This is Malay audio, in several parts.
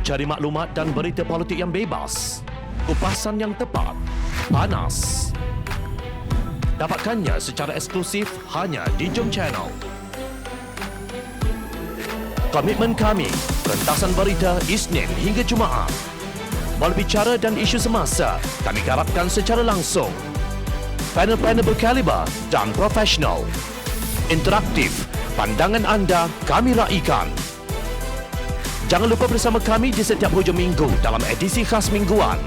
Cari maklumat dan berita politik yang bebas, kupasan yang tepat, panas. Dapatkannya secara eksklusif hanya di Jom Channel. Komitmen kami, pentasan berita Isnin hingga Jumaat. Berbicara dan isu semasa, kami garapkan secara langsung. Panel-panel berkaliber dan profesional. Interaktif, pandangan anda kami raikan. Jangan lupa bersama kami di setiap hujung minggu dalam edisi khas mingguan.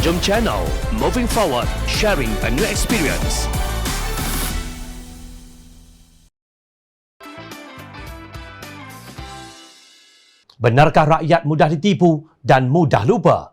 Jom Channel, moving forward, sharing a new experience. Benarkah rakyat mudah ditipu dan mudah lupa?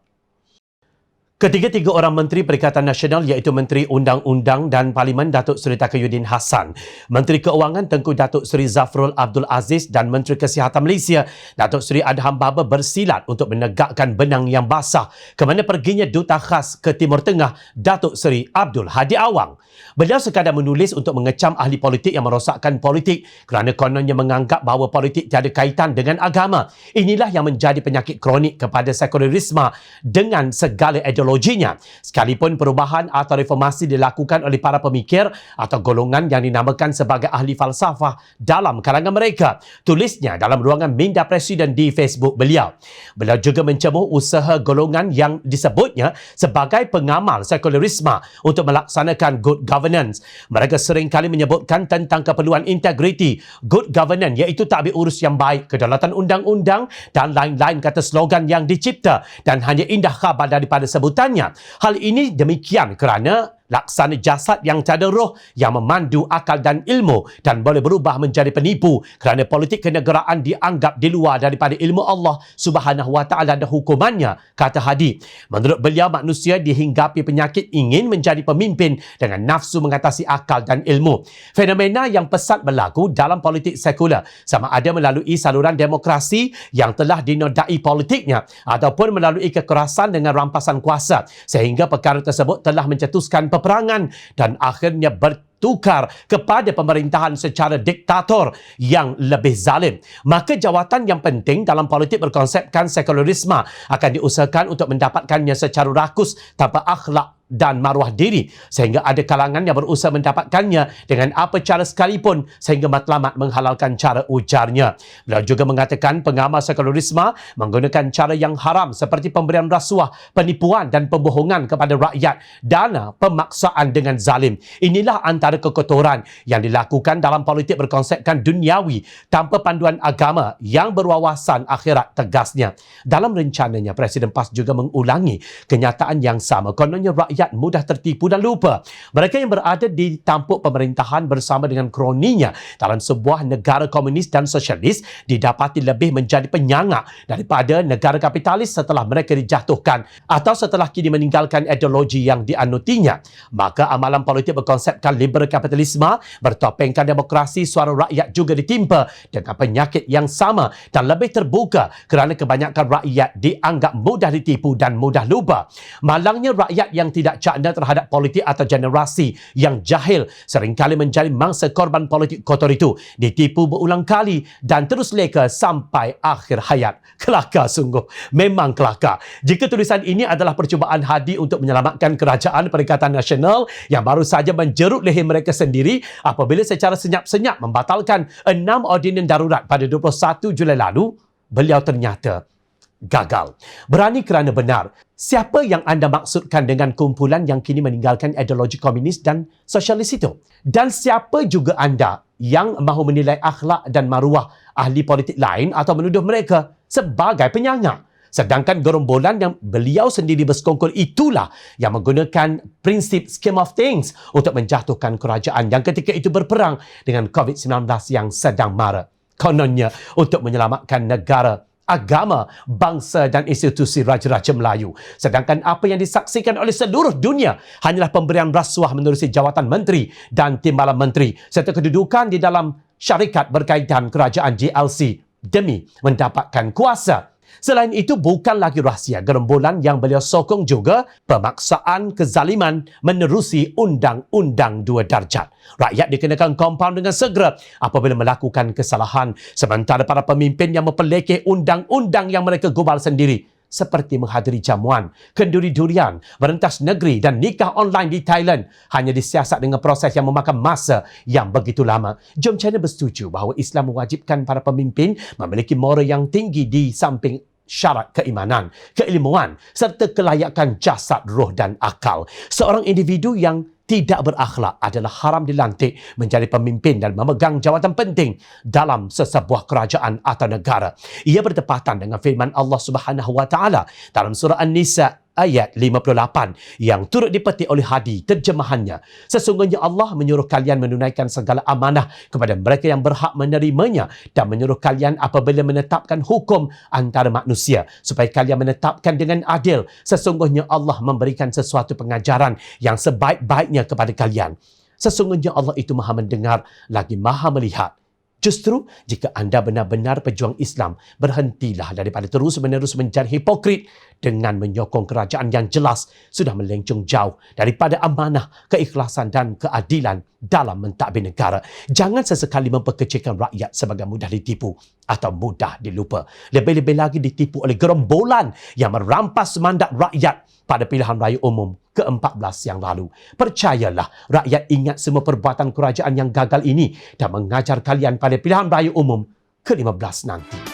Ketiga-tiga orang Menteri Perikatan Nasional iaitu Menteri Undang-Undang dan Parlimen Datuk Seri Taqiyuddin Hassan, Menteri Keuangan Tengku Datuk Seri Zafrul Abdul Aziz dan Menteri Kesihatan Malaysia Datuk Seri Adham Baba bersilat untuk menegakkan benang yang basah ke mana perginya Duta Khas ke Timur Tengah Datuk Seri Abdul Hadi Awang. Beliau sekadar menulis untuk mengecam ahli politik yang merosakkan politik kerana kononnya menganggap bahawa politik tiada kaitan dengan agama. Inilah yang menjadi penyakit kronik kepada sekularisme dengan segala ideologinya. Sekalipun perubahan atau reformasi dilakukan oleh para pemikir atau golongan yang dinamakan sebagai ahli falsafah dalam kalangan mereka. Tulisnya dalam ruangan minda Presiden di Facebook beliau. Beliau juga mencemooh usaha golongan yang disebutnya sebagai pengamal sekularisme untuk melaksanakan good governance. Mereka sering kali menyebutkan tentang keperluan integriti, good governance iaitu takbir urus yang baik, kedaulatan undang-undang dan lain-lain kata slogan yang dicipta dan hanya indah khabar daripada sebutannya. Hal ini demikian kerana laksana jasad yang tiada roh yang memandu akal dan ilmu dan boleh berubah menjadi penipu kerana politik kenegaraan dianggap di luar daripada ilmu Allah Subhanahu Wa Taala dan hukumannya, kata Hadi. Menurut beliau, manusia dihinggapi penyakit ingin menjadi pemimpin dengan nafsu mengatasi akal dan ilmu. Fenomena yang pesat berlaku dalam politik sekular sama ada melalui saluran demokrasi yang telah dinodai politiknya ataupun melalui kekerasan dengan rampasan kuasa sehingga perkara tersebut telah mencetuskan peperangan dan akhirnya bertukar kepada pemerintahan secara diktator yang lebih zalim. Maka jawatan yang penting dalam politik berkonsepkan sekularisme akan diusahakan untuk mendapatkannya secara rakus tanpa akhlak dan maruah diri sehingga ada kalangan yang berusaha mendapatkannya dengan apa cara sekalipun sehingga matlamat menghalalkan cara ujarnya. Beliau juga mengatakan pengamal sekularisme menggunakan cara yang haram seperti pemberian rasuah, penipuan dan pembohongan kepada rakyat, dana pemaksaan dengan zalim. Inilah antara kekotoran yang dilakukan dalam politik berkonsepkan duniawi tanpa panduan agama yang berwawasan akhirat, tegasnya. Dalam rencananya, Presiden PAS juga mengulangi kenyataan yang sama. Kononnya rakyat mudah tertipu dan lupa. Mereka yang berada di tampuk pemerintahan bersama dengan kroninya dalam sebuah negara komunis dan sosialis didapati lebih menjadi penyangak daripada negara kapitalis setelah mereka dijatuhkan atau setelah kini meninggalkan ideologi yang dianutinya. Maka amalan politik berkonsepkan liberal kapitalisme bertopengkan demokrasi, suara rakyat juga ditimpa dengan penyakit yang sama dan lebih terbuka kerana kebanyakan rakyat dianggap mudah ditipu dan mudah lupa. Malangnya rakyat yang tidak cakna terhadap politik atau generasi yang jahil seringkali menjadi mangsa korban politik kotor itu, ditipu berulang kali dan terus leka sampai akhir hayat. Kelakar sungguh, memang kelakar. Jika tulisan ini adalah percubaan Hadi untuk menyelamatkan Kerajaan Perikatan Nasional yang baru saja menjerut leher mereka sendiri apabila secara senyap-senyap membatalkan 6 ordinan darurat pada 21 Julai lalu, beliau ternyata gagal. Berani kerana benar. Siapa yang anda maksudkan dengan kumpulan yang kini meninggalkan ideologi komunis dan sosialis itu? Dan siapa juga anda yang mahu menilai akhlak dan maruah ahli politik lain atau menuduh mereka sebagai penyangak? Sedangkan gerombolan yang beliau sendiri bersekongkol itulah yang menggunakan prinsip scheme of things untuk menjatuhkan kerajaan yang ketika itu berperang dengan COVID-19 yang sedang mara. Kononnya untuk menyelamatkan negara, agama, bangsa dan institusi Raja-Raja Melayu. Sedangkan apa yang disaksikan oleh seluruh dunia hanyalah pemberian rasuah menerusi jawatan menteri dan timbalan menteri serta kedudukan di dalam syarikat berkaitan kerajaan GLC demi mendapatkan kuasa. Selain itu, bukan lagi rahsia gerombolan yang beliau sokong juga pemaksaan kezaliman menerusi Undang-Undang 2 Darjat. Rakyat dikenakan kompaun dengan segera apabila melakukan kesalahan, sementara para pemimpin yang mempelekeh undang-undang yang mereka gubal sendiri seperti menghadiri jamuan, kenduri durian, merentas negeri dan nikah online di Thailand hanya disiasat dengan proses yang memakan masa yang begitu lama. Jom China bersetuju bahawa Islam mewajibkan para pemimpin memiliki moral yang tinggi di samping syarat keimanan, keilmuan serta kelayakan jasad, roh dan akal. Seorang individu yang tidak berakhlak adalah haram dilantik menjadi pemimpin dan memegang jawatan penting dalam sesebuah kerajaan atau negara. Ia bertepatan dengan firman Allah Subhanahu Wa Taala dalam surah An-Nisa ayat 58 yang turut dipetik oleh Hadi terjemahannya. Sesungguhnya Allah menyuruh kalian menunaikan segala amanah kepada mereka yang berhak menerimanya dan menyuruh kalian apabila menetapkan hukum antara manusia supaya kalian menetapkan dengan adil. Sesungguhnya Allah memberikan sesuatu pengajaran yang sebaik-baiknya kepada kalian. Sesungguhnya Allah itu Maha mendengar lagi Maha melihat. Justru, jika anda benar-benar pejuang Islam, berhentilah daripada terus-menerus menjadi hipokrit dengan menyokong kerajaan yang jelas sudah melencong jauh daripada amanah, keikhlasan dan keadilan dalam mentadbir negara. Jangan sesekali memperkecilkan rakyat sebagai mudah ditipu atau mudah dilupa. Lebih-lebih lagi ditipu oleh gerombolan yang merampas mandat rakyat pada pilihan raya umum ke-14 yang lalu. Percayalah, rakyat ingat semua perbuatan kerajaan yang gagal ini dan mengajar kalian pada pilihan raya umum ke-15 nanti.